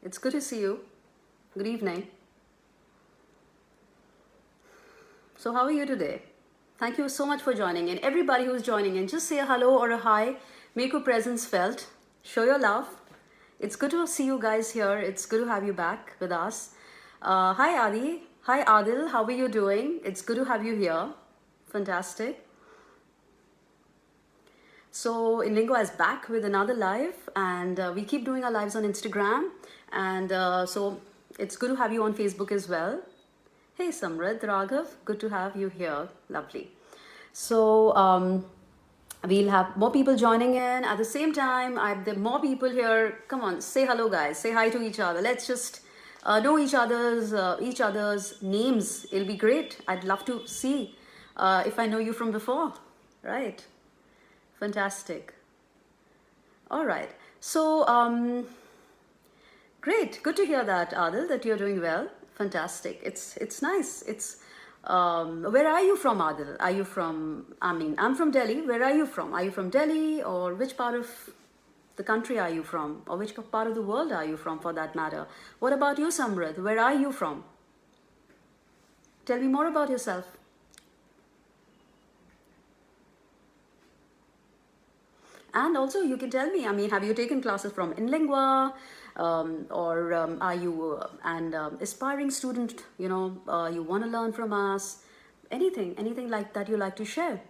It's good to see you. Good evening. So how are you today? Thank you so much for joining in. Everybody who's joining in, just say a hello or a hi. Make your presence felt. Show your love. It's good to see you guys here. It's good to have you back with us. Hi Adi. Hi Adil. How are you doing? It's good to have you here. Fantastic. So inlingua is back with another live, and we keep doing our lives on Instagram, and so it's good to have you on Facebook as well. Hey Samrit, Raghav, good to have you here. Lovely. So we'll have more people joining in at the same time. There are more people here. Come on, say hello, guys. Say hi to each other. Let's just know each other's names. It'll be great. I'd love to see if I know you from before, right? Fantastic. All right. So, great. Good to hear that, Adil, that you're doing well. Fantastic. It's nice. It's where are you from, Adil? Are you from? I mean, I'm from Delhi. Where are you from? Are you from Delhi, or which part of the country are you from, or which part of the world are you from, for that matter? What about you, Samrit? Where are you from? Tell me more about yourself. And also, you can tell me, I mean, have you taken classes from inlingua, or are you an aspiring student, you know, you want to learn from us? Anything like that you like to share?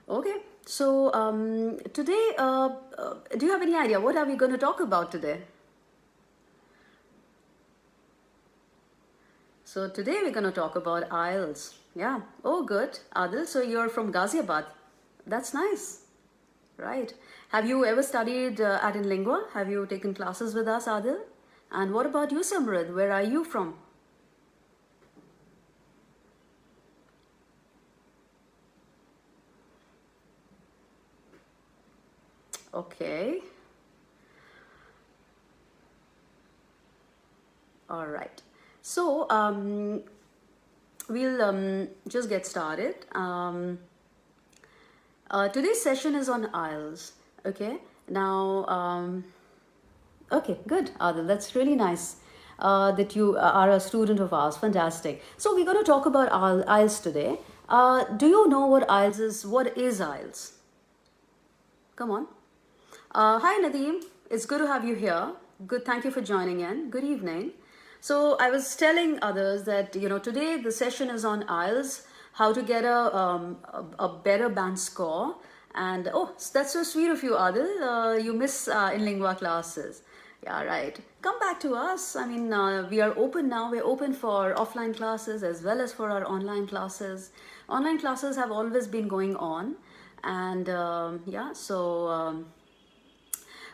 Okay, so today, do you have any idea what are we going to talk about today? So today we're going to talk about IELTS. Yeah. Oh, good. Adil, so you're from Ghaziabad. That's nice. Right. Have you ever studied at inlingua? Have you taken classes with us, Adil? And what about you, Samrid? Where are you from? Okay. All right. So we'll just get started. Today's session is on IELTS. Okay. Now, okay, good, Adil. That's really nice that you are a student of ours. Fantastic. So we're going to talk about IELTS today. Do you know what IELTS is? What is IELTS? Come on. Hi, Nadeem. It's good to have you here. Good. Thank you for joining in. Good evening. So I was telling others that, you know, today the session is on IELTS, how to get a better band score. And oh, that's so sweet of you, Adil. You miss inlingua classes. Yeah, right. Come back to us. I mean, we are open now. We're open for offline classes as well as for our online classes. Online classes have always been going on. And yeah, so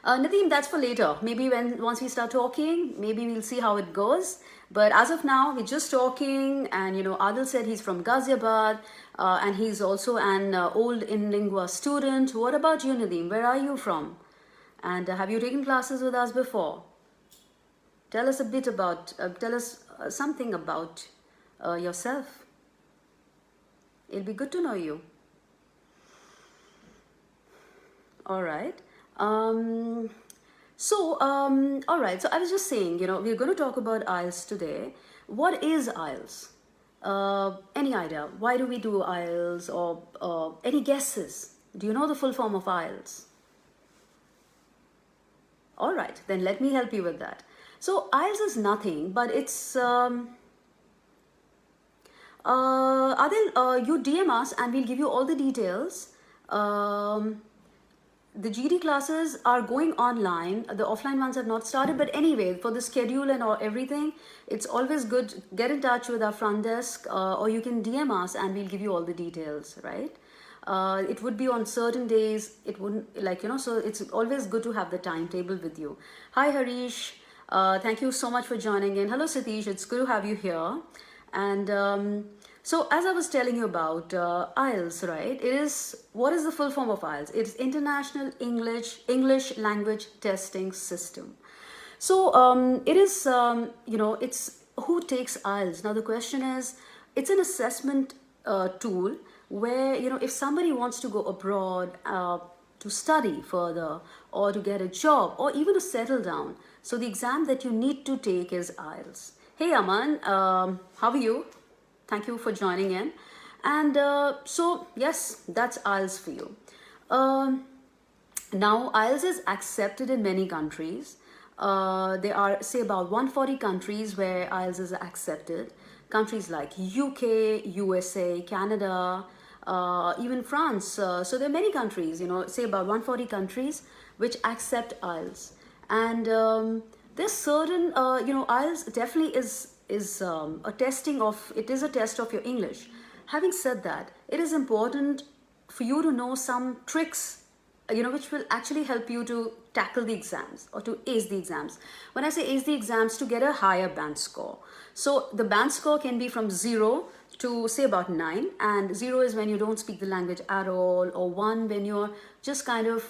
Nadeem, that's for later. Maybe once we start talking, maybe we'll see how it goes. But as of now, we're just talking, and you know, Adil said he's from Ghaziabad, and he's also an old inlingua student. What about you, Nadeem? Where are you from? And have you taken classes with us before? Tell us a bit about, tell us something about yourself. It'll be good to know you. All right. All right. So I was just saying, you know, we're going to talk about IELTS today. What is IELTS? Any idea? Why do we do IELTS? Or any guesses? Do you know the full form of IELTS? All right. Then let me help you with that. So IELTS is nothing, but it's Adil, you DM us and we'll give you all the details. The GD classes are going online. The offline ones have not started, but anyway, for the schedule and everything, it's always good. Get in touch with our front desk, or you can DM us and we'll give you all the details, right? It would be on certain days. It wouldn't, like, you know, so it's always good to have the timetable with you. Hi, Harish. Thank you so much for joining in. Hello, Satish. It's good to have you here. And so as I was telling you about IELTS, right? What is the full form of IELTS? It's International English Language Testing System. So it is, you know, it's who takes IELTS. Now the question is, it's an assessment tool where, you know, if somebody wants to go abroad to study further or to get a job or even to settle down. So the exam that you need to take is IELTS. Hey Aman, how are you? Thank you for joining in. And so yes, that's IELTS for you. Now IELTS is accepted in many countries. There are, say, about 140 countries where IELTS is accepted. Countries like UK, USA, Canada, even France. So there are many countries, say about 140 countries which accept IELTS. And there's certain, IELTS definitely is a testing of, it is a test of your English. Having said that, it is important for you to know some tricks which will actually help you to tackle the exams or to ace the exams. When I say ace the exams, to get a higher band score. So the band score can be from 0 to say about 9, and 0 is when you don't speak the language at all, or 1 when you're just kind of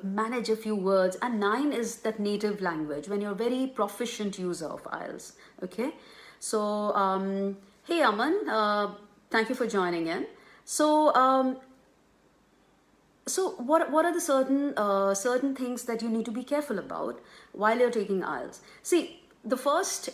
manage a few words, and 9 is that native language when you're very proficient user of IELTS. Okay, so hey Aman, thank you for joining in. So so what are the certain things that you need to be careful about while you're taking IELTS? See, the first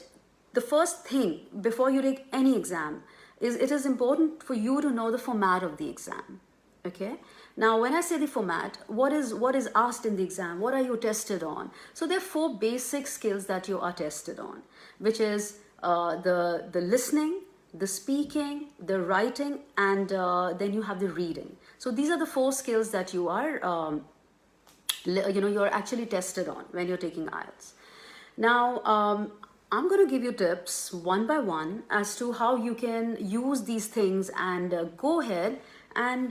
thing before you take any exam is it is important for you to know the format of the exam. Okay. Now, when I say the format, what is asked in the exam? What are you tested on? So there are 4 basic skills that you are tested on, which is the listening, the speaking, the writing, and then you have the reading. So these are the 4 skills that you are, you're actually tested on when you're taking IELTS. Now, I'm going to give you tips one by one as to how you can use these things and go ahead and,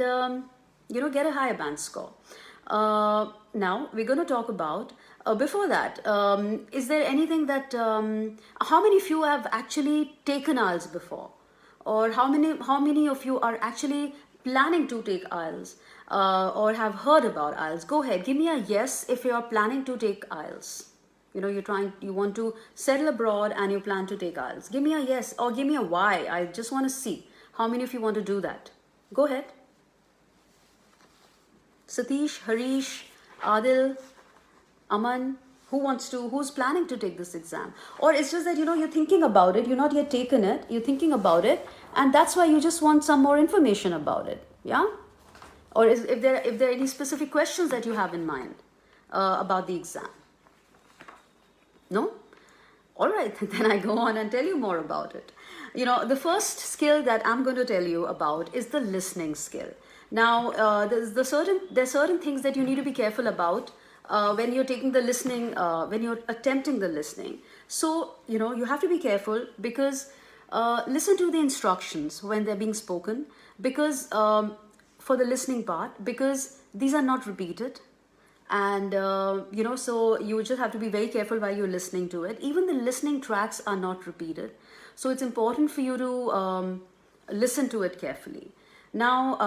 get a higher band score. Now, we're going to talk about, before that, is there anything that, how many of you have actually taken IELTS before? Or how many of you are actually planning to take IELTS or have heard about IELTS? Go ahead, give me a yes if you are planning to take IELTS. You want to settle abroad and you plan to take IELTS. Give me a yes or give me a why. I just want to see how many of you want to do that. Go ahead. Satish, Harish, Adil, Aman, who's planning to take this exam? Or it's just that, you're thinking about it, you're not yet taken it, you're thinking about it, and that's why you just want some more information about it, yeah? Or if there are any specific questions that you have in mind about the exam? No? All right, then I go on and tell you more about it. The first skill that I'm going to tell you about is the listening skill. Now, there's certain things that you need to be careful about when you're taking the listening, when you're attempting the listening. So, you have to be careful because listen to the instructions when they're being spoken, because for the listening part, because these are not repeated. And, so you just have to be very careful while you're listening to it. Even the listening tracks are not repeated. So it's important for you to listen to it carefully. Now,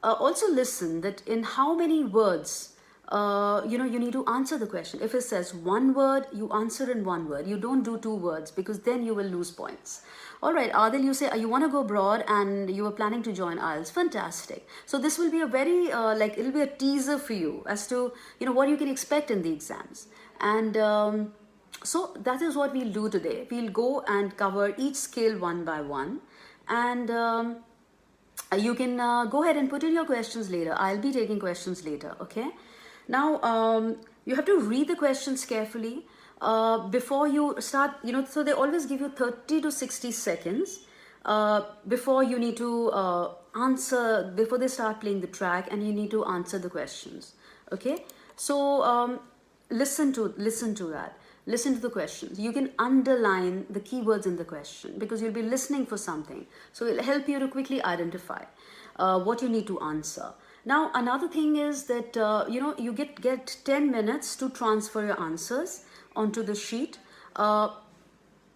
also listen that in how many words, you need to answer the question. If it says 1 word, you answer in 1 word. You don't do 2 words because then you will lose points. All right, Adil, you say you want to go abroad and you are planning to join IELTS. Fantastic. So this will be a very, it'll be a teaser for you as to, what you can expect in the exams. And so that is what we'll do today. We'll go and cover each skill one by one. And you can go ahead and put in your questions later. I'll be taking questions later, okay? Now, you have to read the questions carefully before you start, so they always give you 30 to 60 seconds before you need to answer, before they start playing the track, and you need to answer the questions, okay? So listen to that. Listen to the questions. You can underline the keywords in the question because you'll be listening for something. So it'll help you to quickly identify what you need to answer. Now, another thing is that, you get 10 minutes to transfer your answers onto the sheet.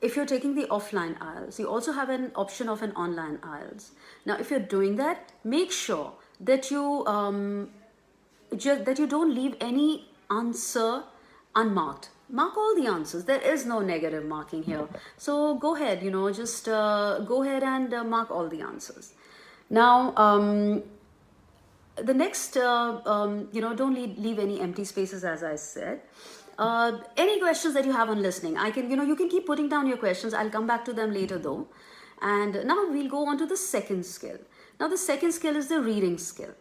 If you're taking the offline IELTS, you also have an option of an online IELTS. Now, if you're doing that, make sure that you don't leave any answer unmarked. Mark all the answers. There is no negative marking here. So go ahead, just go ahead and mark all the answers. Now, the next, don't leave any empty spaces, as I said. Any questions that you have on listening, I can, you can keep putting down your questions. I'll come back to them later though. And now we'll go on to the second skill. Now the second skill is the reading skill.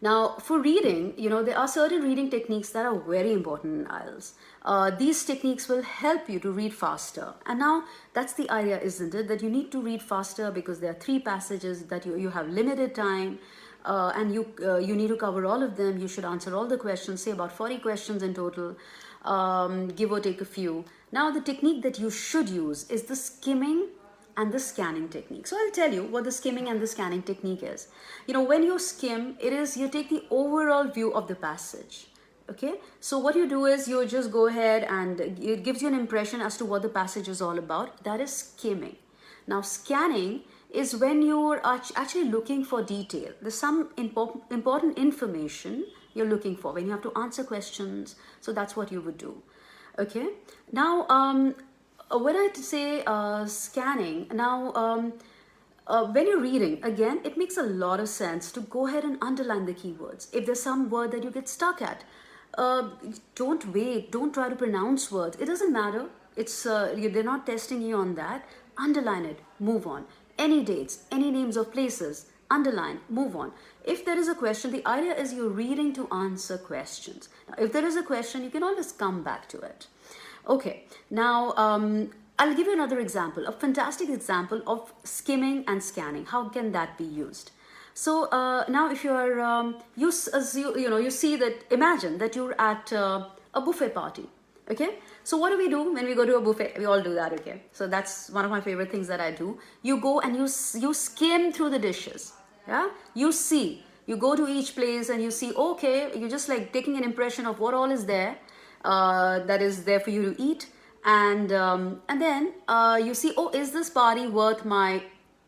Now, for reading, there are certain reading techniques that are very important in IELTS. These techniques will help you to read faster. And now, that's the idea, isn't it? That you need to read faster because there are 3 passages that you have limited time. And you need to cover all of them. You should answer all the questions, say about 40 questions in total, give or take a few. Now, the technique that you should use is the skimming and the scanning technique. So I'll tell you what the skimming and the scanning technique is. When you skim, you take the overall view of the passage. Okay, so what you do is you just go ahead and it gives you an impression as to what the passage is all about. That is skimming. Now scanning is when you're actually looking for detail. There's some important information you're looking for when you have to answer questions. So that's what you would do. Okay, now when I say scanning, now when you're reading, again, it makes a lot of sense to go ahead and underline the keywords. If there's some word that you get stuck at, don't wait, don't try to pronounce words. It doesn't matter. They're not testing you on that. Underline it, move on. Any dates, any names of places, underline, move on. If there is a question, the idea is you're reading to answer questions. Now, if there is a question, you can always come back to it. Okay, now I'll give you another example, a fantastic example of skimming and scanning. How can that be used? So now if you're, you see that, imagine that you're at a buffet party, okay? So what do we do when we go to a buffet? We all do that, okay? So that's one of my favorite things that I do. You go and you skim through the dishes, yeah? You go to each place and you see, okay, you're just like taking an impression of what all is there. That is there for you to eat, and then you see, oh, is this party worth my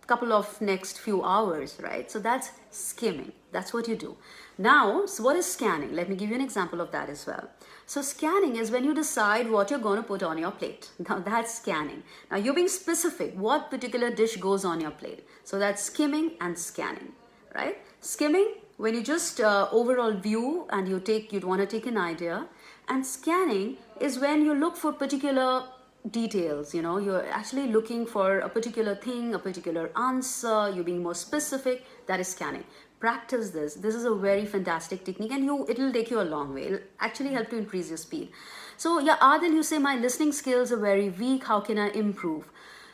couple of next few hours, right? So that's skimming. That's what you do. Now, so what is scanning? Let me give you an example of that as well. So scanning is when you decide what you're going to put on your plate. Now that's scanning. Now you're being specific, what particular dish goes on your plate. So that's skimming and scanning, right? Skimming, when you just overall view and you want to take an idea. And scanning is when you look for particular details, you're actually looking for a particular thing, a particular answer, you're being more specific. That is scanning. Practice this. This is a very fantastic technique and it'll take you a long way. It'll actually help to increase your speed. So yeah, Adil, you say my listening skills are very weak. How can I improve?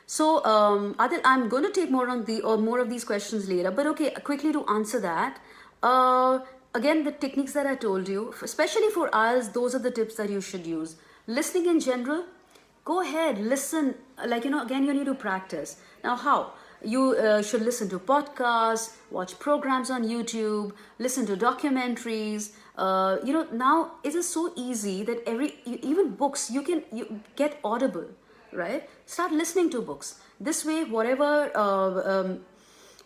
So Adil, I'm going to take more of these questions later, but okay, quickly to answer that. Again, the techniques that I told you, especially for IELTS, those are the tips that you should use. Listening in general, go ahead, listen. Again, you need to practice. Now, how? You should listen to podcasts, watch programs on YouTube, listen to documentaries. Now it is so easy that even books, you get Audible, right? Start listening to books. This way, whatever...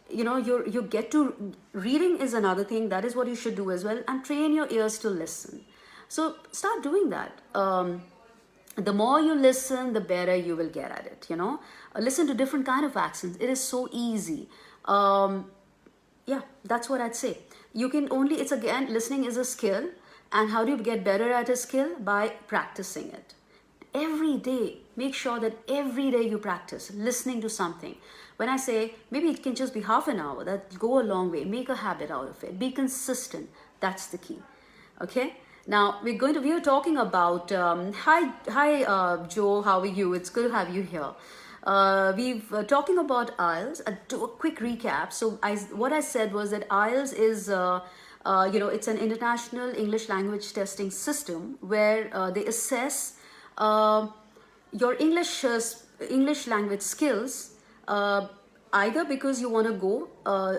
you get to reading is another thing. That is what you should do as well, and train your ears to listen. So start doing that. The more you listen, the better you will get at it. Listen to different kind of accents. It is so easy. Yeah, that's what I'd say. It's again, listening is a skill, and how do you get better at a skill? By practicing it every day. Make sure that every day you practice listening to something. When I say maybe it can just be half an hour, that go a long way. Make a habit out of it. Be consistent. That's the key. Okay. Now we are talking about hi Joe, how are you? It's good to have you here. We've talking about IELTS. Do a quick recap. So what I said was that IELTS is it's an international English language testing system where they assess your English language skills. Either because you want to go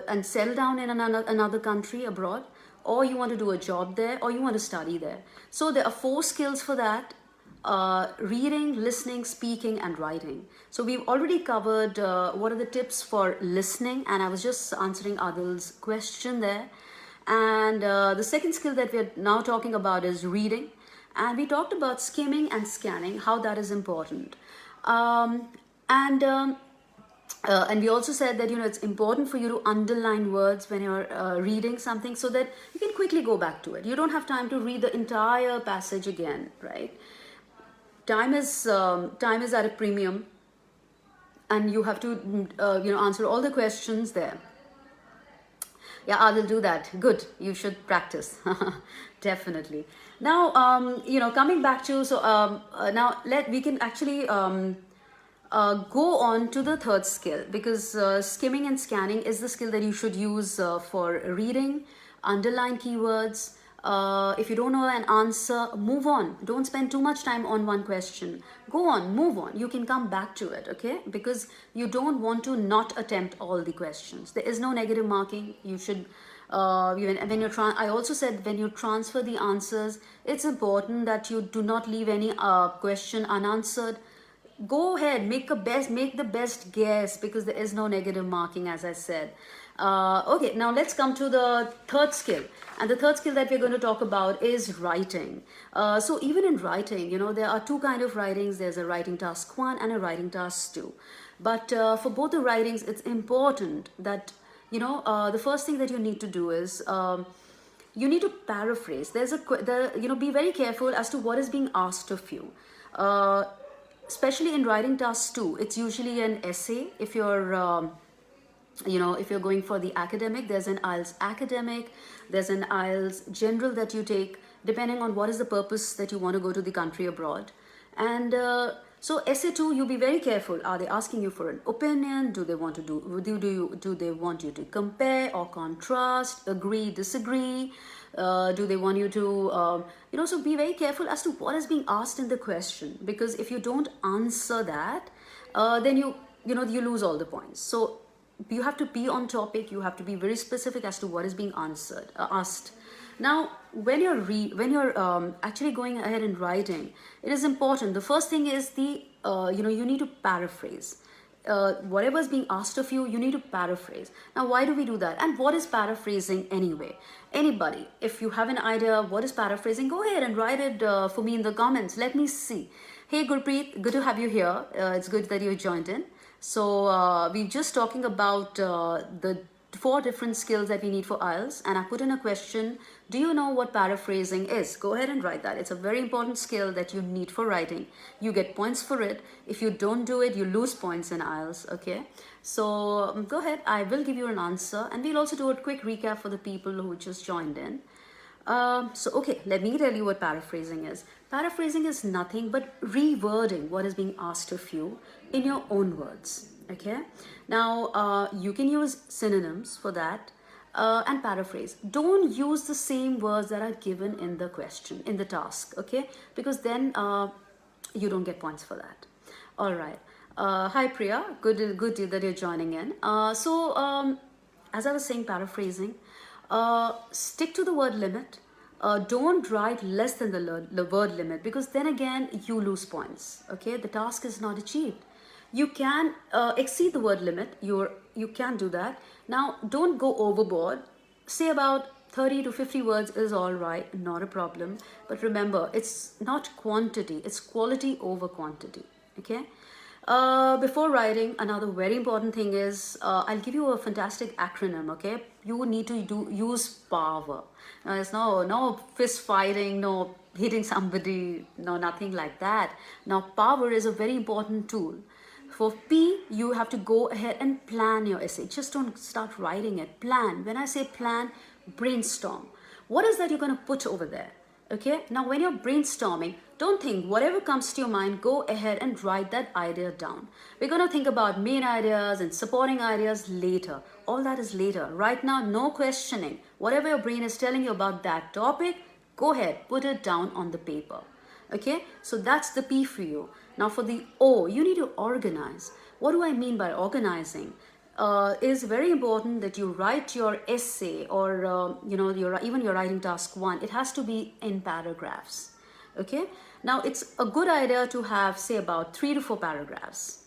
and settle down in another country abroad, or you want to do a job there, or you want to study there. So there are 4 skills for that: reading, listening, speaking, and writing. So we've already covered what are the tips for listening, and I was just answering Adil's question there. And the second skill that we're now talking about is reading, and we talked about skimming and scanning, how that is important. And we also said that, it's important for you to underline words when you're reading something, so that you can quickly go back to it. You don't have time to read the entire passage again, right? Time is at a premium, and you have to answer all the questions there. Yeah, I will do that. Good. You should practice. Definitely. Now, coming back to, now we can actually go on to the third skill, because skimming and scanning is the skill that you should use for reading, underline keywords. If you don't know an answer, move on. Don't spend too much time on one question. Go on, move on. You can come back to it, okay? Because you don't want to not attempt all the questions. There is no negative marking. You should, when you're I also said when you transfer the answers, it's important that you do not leave any question unanswered. Go ahead, make the best guess, because there is no negative marking, as I said. Okay, now let's come to the third skill. And the third skill that we're going to talk about is writing. So even in writing, there are two kind of writings. There's a writing task 1 and a writing task 2. But for both the writings, it's important that, the first thing that you need to do is, you need to paraphrase. Be very careful as to what is being asked of you. Especially in writing task 2, it's usually an essay. If you're if you're going for the academic, there's an IELTS academic, there's an IELTS general that you take, depending on what is the purpose that you want to go to the country abroad. And so essay 2, you be very careful. Are they asking you for an opinion? Do they want to do they want you to compare or contrast, agree, disagree? Do they want you to, so be very careful as to what is being asked in the question, because if you don't answer that, then you lose all the points. So you have to be on topic. You have to be very specific as to what is being asked. Now, when you're actually going ahead and writing, it is important. The first thing is you need to paraphrase. Whatever is being asked of you, you need to paraphrase. Now, why do we do that? And what is paraphrasing anyway? Anybody, if you have an idea what is paraphrasing, go ahead and write it for me in the comments. Let me see. Hey Gurpreet, good to have you here. It's good that you joined in. So we're just talking about the 4 different skills that we need for IELTS, and I put in a question. Do you know what paraphrasing is? Go ahead and write that. It's a very important skill that you need for writing. You get points for it. If you don't do it, you lose points in IELTS, okay? So go ahead. I will give you an answer, and we'll also do a quick recap for the people who just joined in. Okay, let me tell you what paraphrasing is. Paraphrasing is nothing but rewording what is being asked of you in your own words, okay? Now, you can use synonyms for that and paraphrase. Don't use the same words that are given in the question, in the task, okay? Because then you don't get points for that. All right. Hi, Priya. Good that you're joining in. As I was saying, paraphrasing, stick to the word limit. Don't write less than the word limit, because then again you lose points, okay? The task is not achieved. You can exceed the word limit. You can do that. Now, don't go overboard. Say about 30 to 50 words is all right, not a problem. But remember, it's not quantity, it's quality over quantity, okay? Before writing, another very important thing is, I'll give you a fantastic acronym, okay? You need to use power. Now, there's no fist fighting, no hitting somebody, no, nothing like that. Now, power is a very important tool. For P, you have to go ahead and plan your essay. Just don't start writing it. Plan. When I say plan, brainstorm. What is that you're going to put over there? Okay, now when you're brainstorming, don't think, whatever comes to your mind, go ahead and write that idea down. We're going to think about main ideas and supporting ideas later. All that is later. Right now, no questioning. Whatever your brain is telling you about that topic, go ahead, put it down on the paper. Okay, so that's the P for you. Now for the O, you need to organize. What do I mean by organizing? Is very important that you write your essay, or even your writing task 1. It has to be in paragraphs. Okay, now it's a good idea to have, say, about 3 to 4 paragraphs.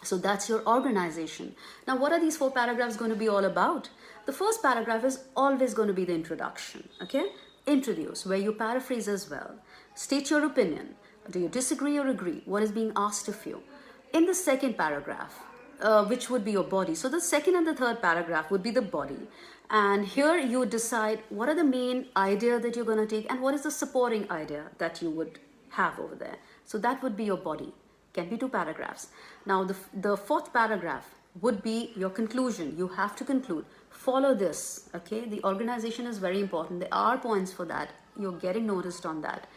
So that's your organization. Now, what are these 4 paragraphs going to be all about? The first paragraph is always going to be the introduction. Okay, introduce, where you paraphrase as well. State your opinion. Do you disagree or agree? What is being asked of you? In the second paragraph, which would be your body. So the second and the third paragraph would be the body. And here you decide what are the main idea that you're going to take and what is the supporting idea that you would have over there. So that would be your body. Can be 2 paragraphs. Now the fourth paragraph would be your conclusion. You have to conclude. Follow this, okay? The organization is very important. There are points for that. You're getting noticed on that.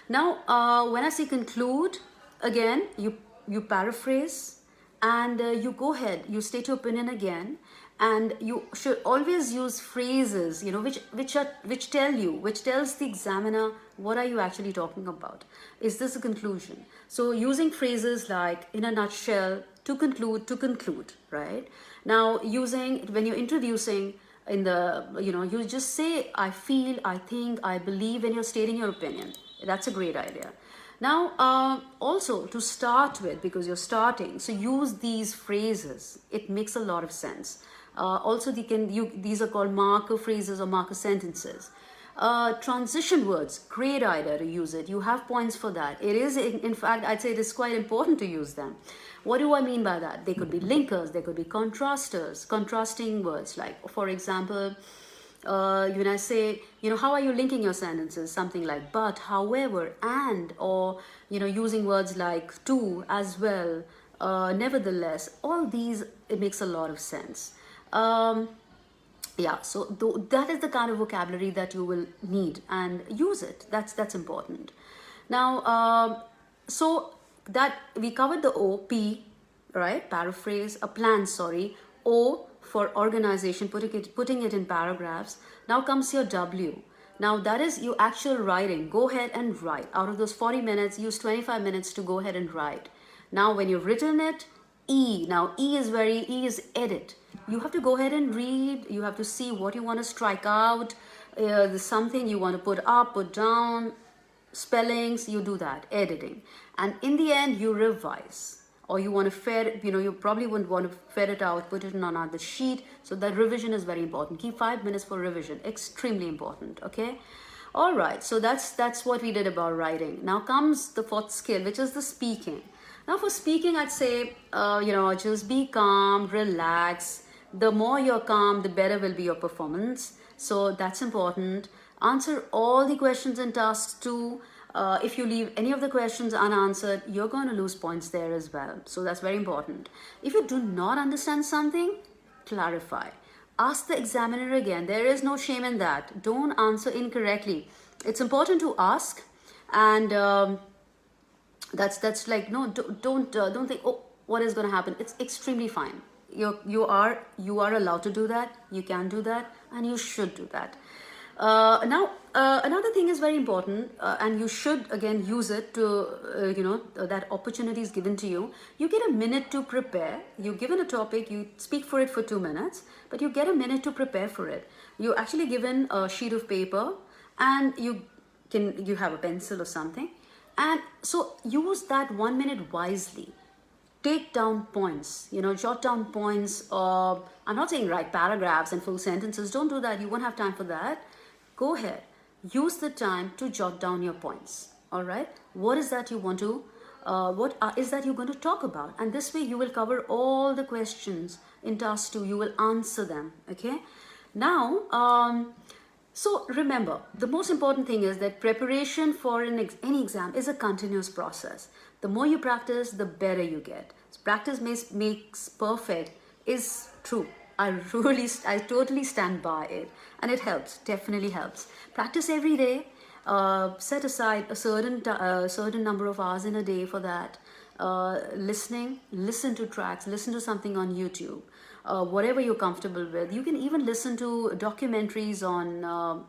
Now, when I say conclude, again, you paraphrase and you go ahead, you state your opinion again, and you should always use phrases, you know, which tells the examiner what are you actually talking about. Is this a conclusion? So using phrases like in a nutshell, to conclude, right? Now using, when you're introducing in the, you know, you just say I feel, I think, I believe when you're stating your opinion. That's a great idea. Now, also to start with, because you're starting, so use these phrases. It makes a lot of sense. Also, these are called marker phrases or marker sentences. Transition words, great idea to use it. You have points for that. It is, in fact, I'd say it is quite important to use them. What do I mean by that? They could be linkers, they could be contrasters, contrasting words. Like, for example, when I say, you know, how are you linking your sentences? Something like but, however, and, or, you know, using words like to, as well, nevertheless. All these, it makes a lot of sense. Yeah, so that is the kind of vocabulary that you will need, and use it. That's important. Now, so that we covered the O, P, right? Paraphrase, a plan, sorry. O for organization, putting it in paragraphs. Now comes your W. Now that is your actual writing. Go ahead and write. Out of those 40 minutes, use 25 minutes to go ahead and write. Now when you've written it, E. Now E is edit. You have to go ahead and read. You have to see what you want to strike out. There's something you want to put up, put down, spellings, you do that, editing. And in the end, you revise. Or you want to you probably wouldn't want to ferret out, put it on another sheet. So that revision is very important. Keep 5 minutes for revision. Extremely important, okay? All right, so that's what we did about writing. Now comes the fourth skill, which is the speaking. Now for speaking, I'd say, just be calm, relax. The more you're calm, the better will be your performance. So that's important. Answer all the questions and tasks too. If you leave any of the questions unanswered, you're going to lose points there as well. So that's very important. If you do not understand something, clarify. Ask the examiner again. There is no shame in that. Don't answer incorrectly. It's important to ask, and that's like, no, don't think, oh, what is going to happen? It's extremely fine. You are allowed to do that. You can do that, and you should do that. Now, another thing is very important, and you should again use it to, that opportunity is given to you. You get a minute to prepare. You're given a topic, you speak for it for 2 minutes, but you get a minute to prepare for it. You're actually given a sheet of paper, and you have a pencil or something. And so use that 1 minute wisely. Take down points, jot down points. I'm not saying write paragraphs and full sentences. Don't do that. You won't have time for that. Go ahead. Use the time to jot down your points. All right. What is that you want to, is that you're going to talk about? And this way you will cover all the questions in task 2. You will answer them. Okay. Now, so remember, the most important thing is that preparation for any exam is a continuous process. The more you practice, the better you get. So practice makes perfect is true. I totally stand by it, and it helps, definitely helps. Practice every day. Set aside a certain number of hours in a day for that. Listen to tracks, listen to something on YouTube, whatever you're comfortable with. You can even listen to documentaries on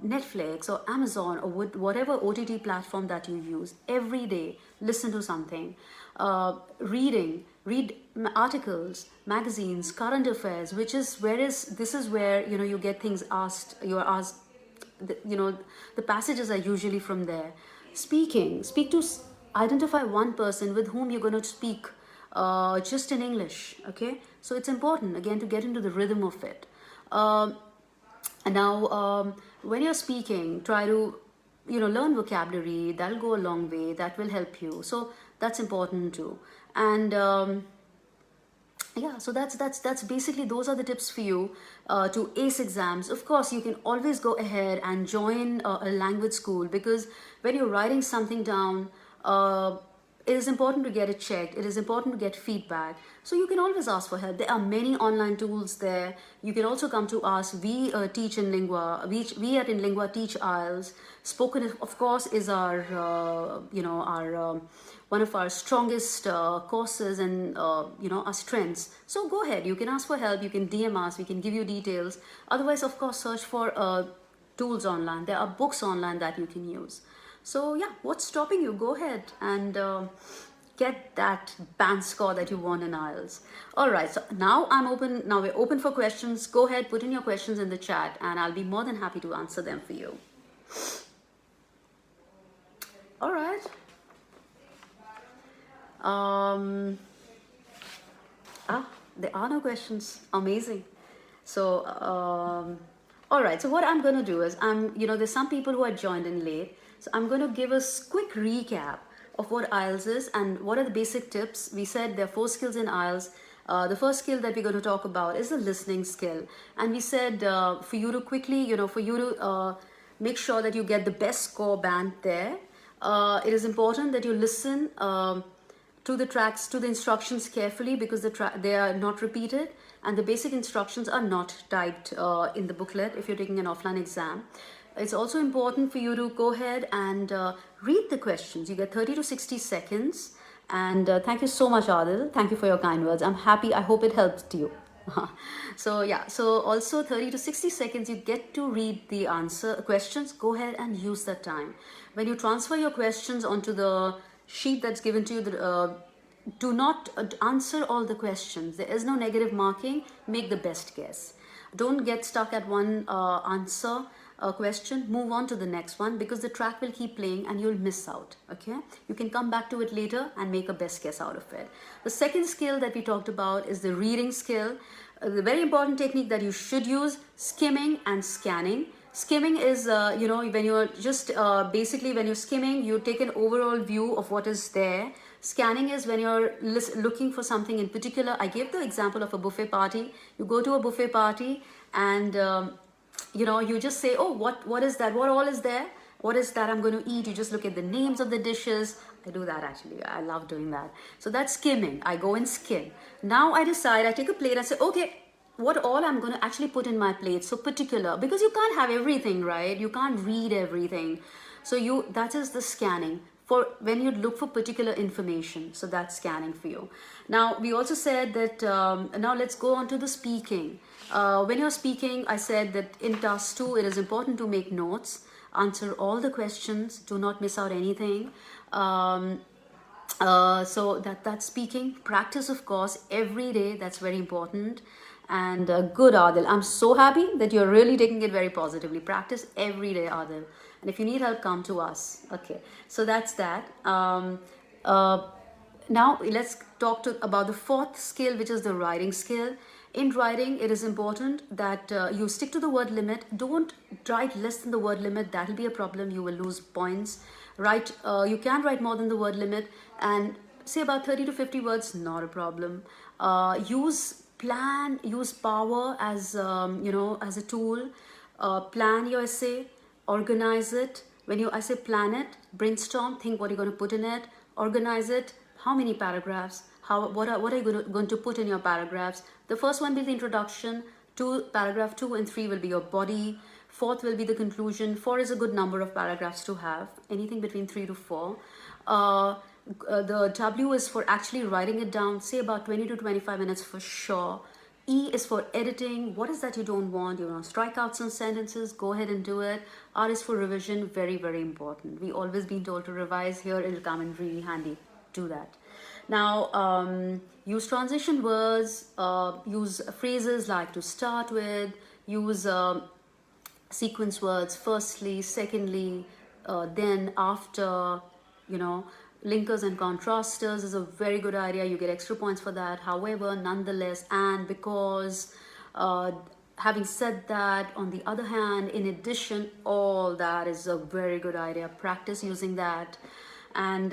Netflix or Amazon or whatever OTT platform that you use. Every day, listen to something. Read articles, magazines, current affairs, this is where you get things asked. You are asked. The passages are usually from there. Speak to identify one person with whom you're going to speak just in English. Okay, so it's important again to get into the rhythm of it. And now, when you're speaking, try to learn vocabulary. That'll go a long way. That will help you. So that's important too. And Yeah, so that's basically, those are the tips for you to ace exams. Of course, you can always go ahead and join a language school, because when you're writing something down, it is important to get it checked. It is important to get feedback. So you can always ask for help. There are many online tools there. You can also come to us. We teach in lingua. We at in lingua teach IELTS. Spoken, of course, is our our one of our strongest courses, and our strengths. So go ahead, you can ask for help, you can DM us, we can give you details. Otherwise, of course, search for tools online. There are books online that you can use. So yeah, what's stopping you? Go ahead and get that band score that you want in IELTS. All right, so now we're open for questions. Go ahead, put in your questions in the chat, and I'll be more than happy to answer them for you. All right. There are no questions. Amazing. So, all right. So what I'm going to do is, there's some people who are joined in late. So I'm going to give a quick recap of what IELTS is and what are the basic tips. We said there are 4 skills in IELTS. The first skill that we're going to talk about is the listening skill. And we said for you to quickly, for you to make sure that you get the best score band there. It is important that you listen to the tracks, to the instructions carefully, because they are not repeated, and the basic instructions are not typed in the booklet if you're taking an offline exam. It's also important for you to go ahead and read the questions. You get 30 to 60 seconds. And thank you so much, Adil. Thank you for your kind words. I'm happy. I hope it helped you. So yeah, so also 30 to 60 seconds, you get to read the questions. Go ahead and use that time. When you transfer your questions onto the sheet that's given to you, do not answer all the questions. There is no negative marking. Make the best guess. Don't get stuck at one answer question. Move on to the next one, because the track will keep playing and you'll miss out. Okay, you can come back to it later and make a best guess out of it. The second skill that we talked about is the reading skill. The very important technique that you should use: skimming and scanning. Skimming is, when you're just basically when you're skimming, you take an overall view of what is there. Scanning is when you're looking for something in particular. I gave the example of a buffet party. You go to a buffet party and you just say, oh, what is that? What all is there? What is that I'm going to eat? You just look at the names of the dishes. I do that actually. I love doing that. So that's skimming. I go and skim. Now I decide, I take a plate, I say, okay, what all I'm going to actually put in my plate. So particular, because you can't have everything, right? You can't read everything. So that is the scanning for when you look for particular information. So that's scanning for you. Now we also said that, now let's go on to the speaking. When you're speaking, I said that in task 2, it is important to make notes, answer all the questions, do not miss out anything. So that's speaking. Practice, of course, every day. That's very important. And good, Adil. I'm so happy that you're really taking it very positively. Practice every day, Adil. And if you need help, come to us. Okay, so that's that. Now let's talk about the 4th skill, which is the writing skill. In writing, it is important that you stick to the word limit. Don't write less than the word limit. That'll be a problem. You will lose points. You can write more than the word limit, and say about 30 to 50 words, not a problem. Use power as as a tool. Plan your essay, organize it. I say plan it, brainstorm, think what you're going to put in it, organize it. How many paragraphs? What are you going to put in your paragraphs? The first one will be the introduction. Paragraph 2 and 3 will be your body. 4th will be the conclusion. 4 is a good number of paragraphs to have. Anything between 3 to 4. The W is for actually writing it down. Say about 20 to 25 minutes for sure. E is for editing. What is that you don't want? You want to strike out some sentences, go ahead and do it. R is for revision. Very, very important. We always been told to revise. Here it'll come in really handy. Do that. Now, use transition words, use phrases like to start with, use sequence words, firstly, secondly, then, after, linkers and contrasters is a very good idea. You get extra points for that. However, nonetheless, and because, having said that, on the other hand, in addition, all that is a very good idea. Practice using that. And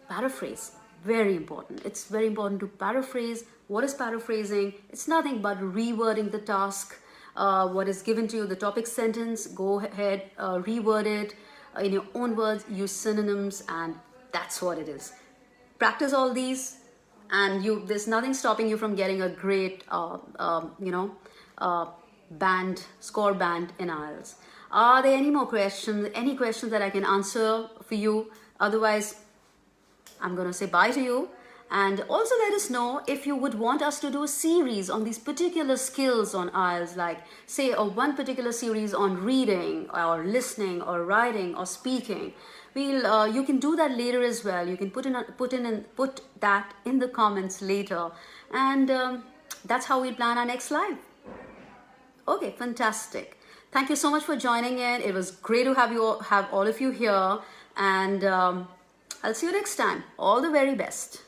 paraphrase. very important. It's very important to paraphrase. What is paraphrasing? It's nothing but rewording the task. What is given to you, the topic sentence, go ahead, reword it in your own words, use synonyms, and that's what it is. Practice all these, and there's nothing stopping you from getting a great, score band in IELTS. Are there any more questions? Any questions that I can answer for you? Otherwise, I'm going to say bye to you. And also let us know if you would want us to do a series on these particular skills on IELTS, like say one particular series on reading or listening or writing or speaking. You can do that later as well. You can put that in the comments later, and that's how we plan our next live. Okay, fantastic. Thank you so much for joining in. It was great to have all of you here, and I'll see you next time. All the very best.